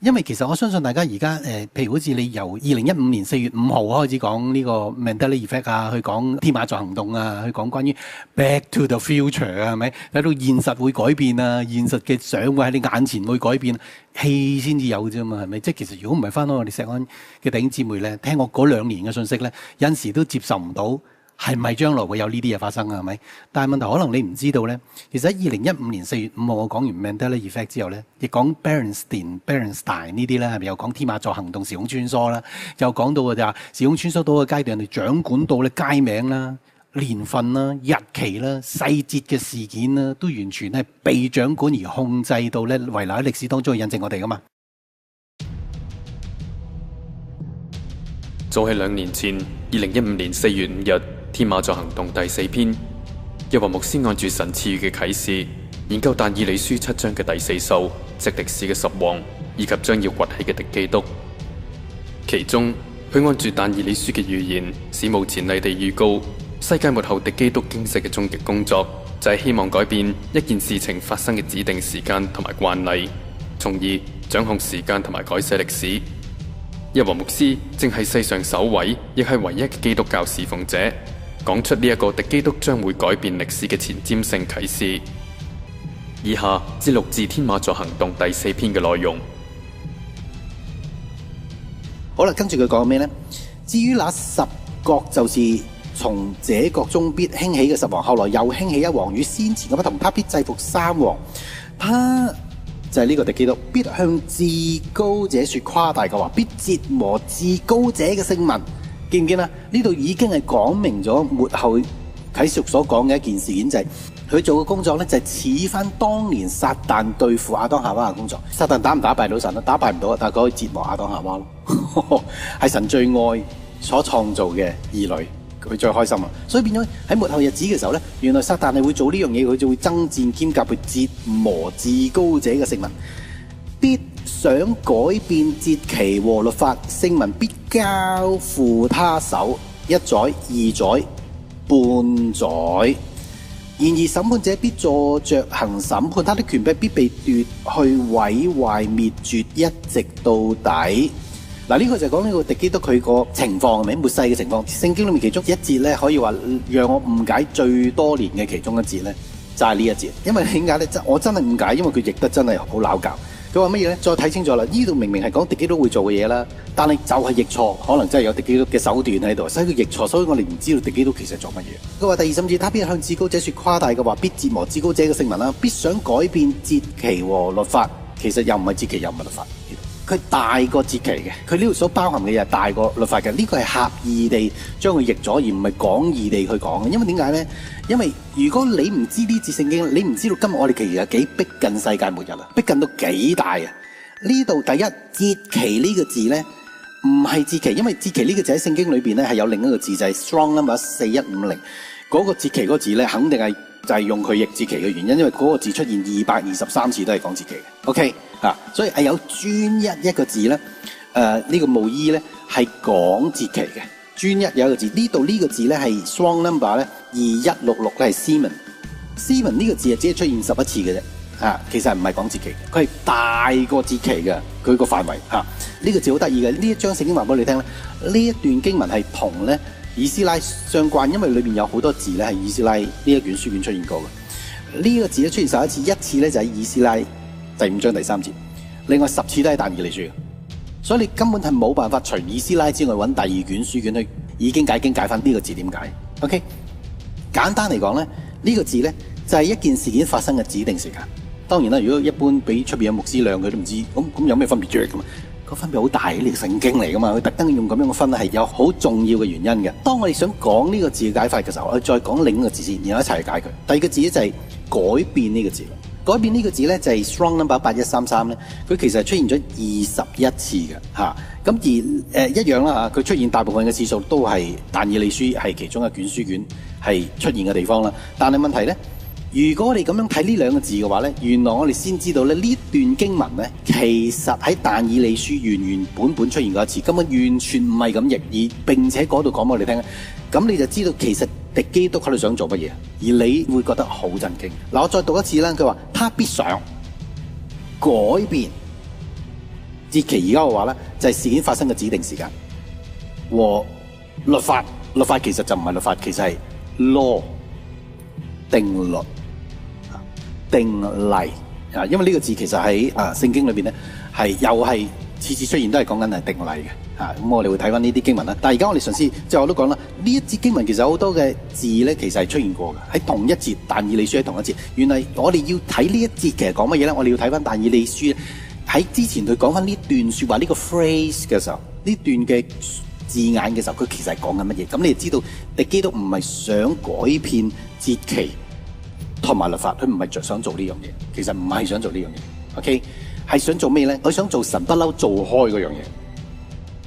因為其實我相信大家而家譬如好似你由2015年4月5號開始講呢個 Mandela Effect 啊，去講天馬座行動啊，去講關於 Back to the Future 啊，係咪？睇到現實會改變啊，現實嘅相會喺你眼前會改變，戲先至有啫嘛，係咪？即係其實如果唔係翻到我哋石安嘅弟兄姊妹咧，聽我嗰2年嘅信息咧，有陣時都接受唔到。係咪將來會有呢啲嘢發生啊？係咪？但係問題可能你唔知道呢。其實喺2015年4月5號我講完 Mandela Effect 之後呢，亦講 Bernstein 呢啲呢，係咪又講天馬座行動、時空穿梭啦？又講到嘅就係時空穿梭到嘅階段，你掌管到咧街名啦、年份啦、日期啦、細節嘅事件啦，都完全係被掌管而控制到呢，遺留喺歷史當中去印證我哋噶嘛。早喺2年前，2015年4月5日。天馬座行動第4篇，耶和牧師按住神賜予嘅啟示，研究但以理書7章嘅第4獸，即歷史嘅10王，以及將要崛起嘅敵基督。其中，佢按住但以理書嘅預言，史無前例地預告世界末後敵基督經世嘅終極工作，就係希望改變一件事情發生嘅指定時間同埋慣例，從而掌控時間同埋改寫歷史。耶和牧師正係世上首位，亦係唯一嘅基督教侍奉者。講出呢一個敵基督將會改變歷史嘅前瞻性啟示。以下節錄自天馬座行動第4篇嘅內容。好啦，跟住佢講咩呢？至於那10國，就是從這國中必興起嘅10王，後來又興起一王，與先前嘅不同，他必制服3王。他就係呢個敵基督，必向至高者說誇大嘅話，必折磨至高者嘅聖民。見唔見啊？呢度已經係講明咗末後啟示錄所講嘅一件事件，就係佢做嘅工作呢，就係似翻當年撒旦對付亞當夏娃嘅工作。撒旦打唔打敗到神啊？打敗唔到，但係佢可以折磨亞當夏娃咯。係神最愛所創造嘅兒女，佢最開心啊！所以變咗喺末後日子嘅時候呢，原來撒旦係會做呢樣嘢，佢就會爭戰兼夾去折磨至高者嘅聖民，必想改變節期和律法，聖民必交付他手1載、2載、半載。然而審判者必坐着行審判，他的權柄必被奪去、毀壞、滅絕，一直到底。嗱，呢個就係講呢個敵基督佢個情況係咪末世嘅情況？聖經裏面其中一節咧，可以話讓我誤解最多年嘅其中一節咧，就係呢一節。因為點解咧？我真係誤解，因為佢譯得真係好拗教。佢話乜嘢咧？再睇清楚啦！呢度明明係講敵基督會做嘅嘢啦，但係就係譯錯，可能真係有敵基督嘅手段喺度，所以佢譯錯，所以我哋唔知道敵基督其實做乜嘢。佢話第20節，他必向至高者說誇大嘅話，必折磨至高者嘅聖民啦，必想改變節期和律法。其實又唔係節期，又唔係律法，佢大過節期嘅。佢呢度所包含嘅嘢係大過律法嘅。呢個係狹義地將佢譯咗，而唔係廣義地去講嘅。因為點解咧？因為如果你唔知呢節聖經，你唔知道今日我哋其實有幾逼近世界末日啊，逼近到幾大啊！呢度第一節期呢個字呢，唔係節期，因為節期呢個字喺聖經裏邊呢係有另一個字，就係 strong number 4150嗰個節期嗰個字呢，肯定係就係用佢譯節期嘅原因，因為嗰個字出現223次都係講節期嘅。OK 啊，所以係有專一個字呢，呢個無意呢係講節期嘅。專一有一個字，呢度呢個字呢係 strong number 呢2166咧係 Seaman 呢個字只係出現11次嘅啫。其實唔係講節期嘅，佢係大過節期嘅，佢個範圍嚇。呢個字好得意嘅，呢一章聖經話俾你聽咧，呢一段經文係同咧以斯拉相關，因為裏邊有好多字咧係以斯拉呢一卷書卷出現過嘅。呢個字咧出現11次，一次咧就喺以斯拉第5章第3節，另外10次都係但以理書。所以你根本係冇辦法除以斯拉之外揾第2卷書卷去已經解翻呢個字點解 ？OK， 簡單嚟講咧，呢個字咧就係一件事件發生嘅指定時間。當然啦，如果一般俾出邊嘅牧師量佢都唔知，咁有咩分別啫？咁個分別好大，呢個聖經嚟噶嘛，佢特登用咁樣嘅分係有好重要嘅原因嘅。當我哋想講呢個字嘅解法嘅時候，我哋再講另一個字先，然後一齊去解佢。第二個字咧就係改變呢個字。改變呢個字咧就係 strong number 8133咧，佢其實係出現咗21次嘅嚇。咁而一樣啦嚇，佢出現大部分嘅次數都係但以理書係其中一卷書卷係出現嘅地方啦。但係問題咧，如果我哋咁樣睇呢兩個字嘅話呢，原來我哋先知道咧呢段經文呢，其實喺但以理書原本出現過一次，根本完全唔係咁譯，而並且嗰度講俾我哋聽，咁你就知道其實敵基督喺度想做乜嘢，而你會覺得好震驚。嗱，我再讀一次啦，佢話他必想改變節期而家嘅話咧，就係事件發生嘅指定時間。和律法其實就唔係律法，其實係 law 定律、定例啊。因為呢個字其實喺聖經裏邊咧係又係次次出現都係講緊係定例嘅。咁我哋會睇翻呢啲經文啦。但係而家我哋嘗試，即係我都講啦，呢一節經文其實有好多嘅字咧，其實係出現過嘅喺同一節。但以理書喺同一節，原來我哋要睇呢一節其實講乜嘢咧？我哋要睇翻但以理書喺之前佢講翻呢段説話呢個 phrase 嘅時候，呢段嘅字眼嘅時候，佢其實係講緊乜嘢？咁你就知道敵基督唔係想改變節期同埋律法，佢唔係想做呢樣嘢，其實唔係想做呢樣嘢。OK， 係想做咩咧？佢想做神不嬲做開嗰樣嘢。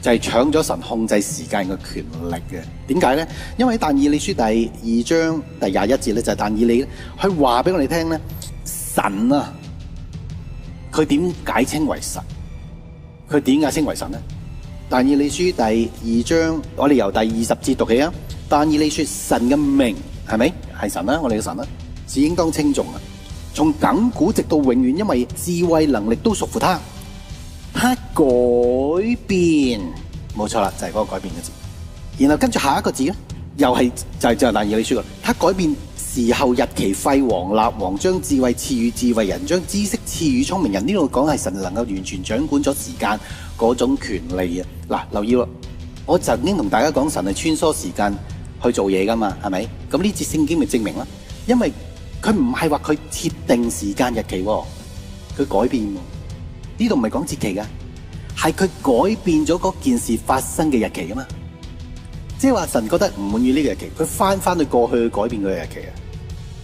就係搶咗神控制時間嘅權力嘅。點解咧？因為喺但以理書第2章第21節咧，就係但以理咧，佢話俾我哋聽咧，神啊，佢點解稱為神？佢點解稱為神咧？但以理書第2章，我哋由第20節讀起啊。但以理說神嘅名係咪係神啦？我哋嘅神啦，是應當稱頌啊！從亙古直到永遠，因為智慧能力都屬乎他。他改變，冇錯啦，就係嗰個改變嘅字。然後跟住下一個字咧，又係就係但以理書嘅。他改變時候、日期、廢王、立王，將智慧賜予智慧人，將知識賜予聰明人。呢度講係神能夠完全掌管咗時間嗰種權利啊！嗱，留意咯，我曾經同大家講神係穿梭時間去做嘢噶嘛，係咪？咁呢節聖經咪證明啦，因為佢唔係話佢設定時間日期，佢改變。呢度唔係講節期噶，係佢改變咗嗰件事發生嘅日期噶嘛。即係話神覺得唔滿意呢個日期，佢翻去過去去改變佢嘅日期啊。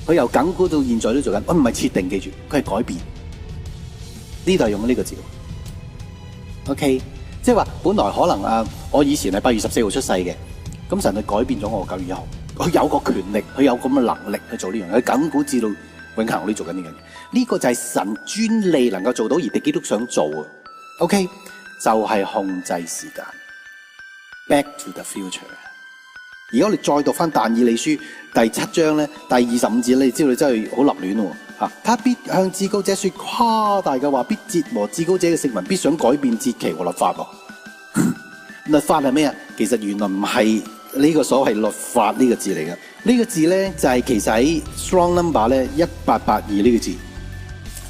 佢由亙古到現在都做緊，我唔係設定，記住，佢係改變。呢度係用呢個字。OK， 即係話本來可能我以前係8月14號出世嘅，咁神佢改變咗我9月1號，佢有個權力，佢有咁嘅能力去做呢樣嘢，佢亙古至到永恆我都做緊呢樣嘢。呢個就係神專利能夠做到，而敵基督想做啊。OK， 就係控制時間。Back to the future。而家我哋再讀翻但以理書第7章咧，第25節，你知道你真係好立亂喎嚇。他必向至高者說誇大嘅話，必折磨至高者嘅聖民，必想改變節期和律法喎。律法係咩啊？其實原來唔係呢個所謂律法呢個字嚟嘅。呢個字咧就係其實喺 strong number 咧1882呢個字。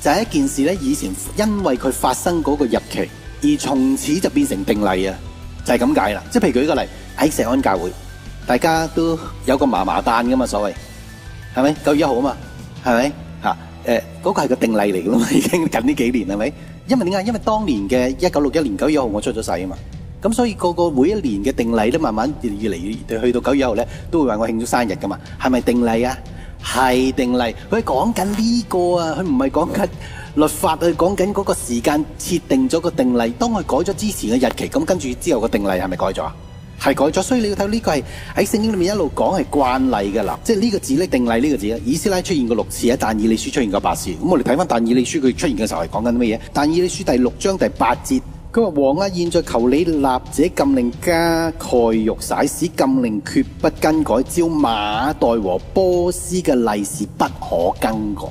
就係一件事咧，以前因為佢發生嗰個日期，而從此就變成定例啊，就係咁解啦。即係譬如舉個例，喺石安教會，大家都有個麻誕噶嘛，所謂係咪9月1號啊嘛，係咪嚇？嗰個係個定例嚟噶嘛，已經近呢幾年係咪？因為點解？因為當年嘅1961年9月1號我出咗世啊嘛，咁所以個每一年嘅定例都慢慢越嚟越去到9月1號咧，都會話我慶祝生日噶嘛，係咪定例啊？係定例，佢講緊呢個啊，佢唔係講緊律法，佢講緊嗰個時間設定咗個定例。當佢改咗之前嘅日期，咁跟住之後個定例係咪改咗啊？係改咗，所以你要睇呢個係喺聖經裏面一路講係慣例嘅啦。即係呢個字咧，定例呢個字咧，以斯拉出現過6次，喺但以理書出現過8次。咁我哋睇翻但以理書佢出現嘅時候係講緊乜嘢？但以理書第6章第8節。佢話王啊，現在求你立這禁令加蓋玉璽，使禁令決不更改，照馬代和波斯嘅例是不可更改。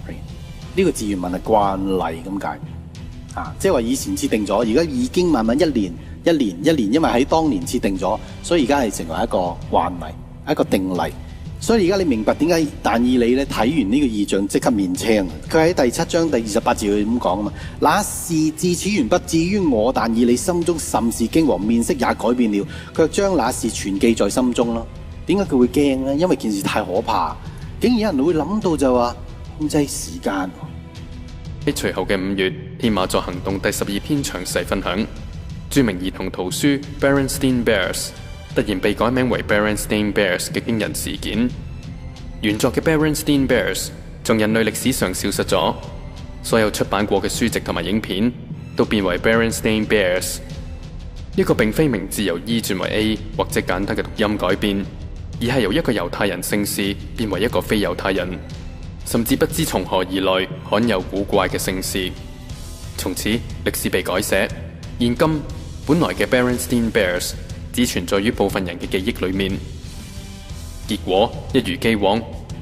呢個字原文係慣例咁解，即係話以前設定咗，而家已經慢慢一年，因為喺當年設定咗，所以而家係成為一個慣例，一個定例。所以而家你明白點解但以理咧睇完呢個異象即刻面青？佢喺第7章第28節佢咁講啊嘛。那事至此完畢，至於我但以理心中甚是驚惶，面色也改變了，卻將那事存記在心中咯。點解佢會驚咧？因為件事太可怕，竟然有人會諗到就話控制時間。喺隨後嘅5月，天馬座行動第12篇詳細分享著名兒童圖書 Berenstain Bears突然被改名為 Berenstain Bears 嘅驚人事件。原作嘅 Berenstain Bears 從人類歷史上消失咗，所有出版過嘅書籍同埋影片都變為 Berenstain Bears。呢個並非名字由 E 轉為 A 或者簡單嘅讀音改變，而係由一個猶太人姓氏變為一個非猶太人，甚至不知從何而來罕有古怪嘅姓氏。從此歷史被改寫，現今本來嘅 Berenstain Bears只存在於部分人嘅記憶裏面。結果一如既往，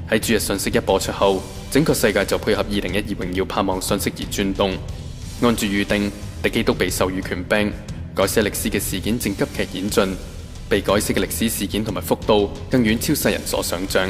喺主日信息一播出後，整個世界就配合2012榮耀盼望信息而轉動。按住預定，敵基督被授予權柄，改寫歷史嘅事件正急劇演進，被改寫嘅歷史事件同埋幅度更遠超世人所想像。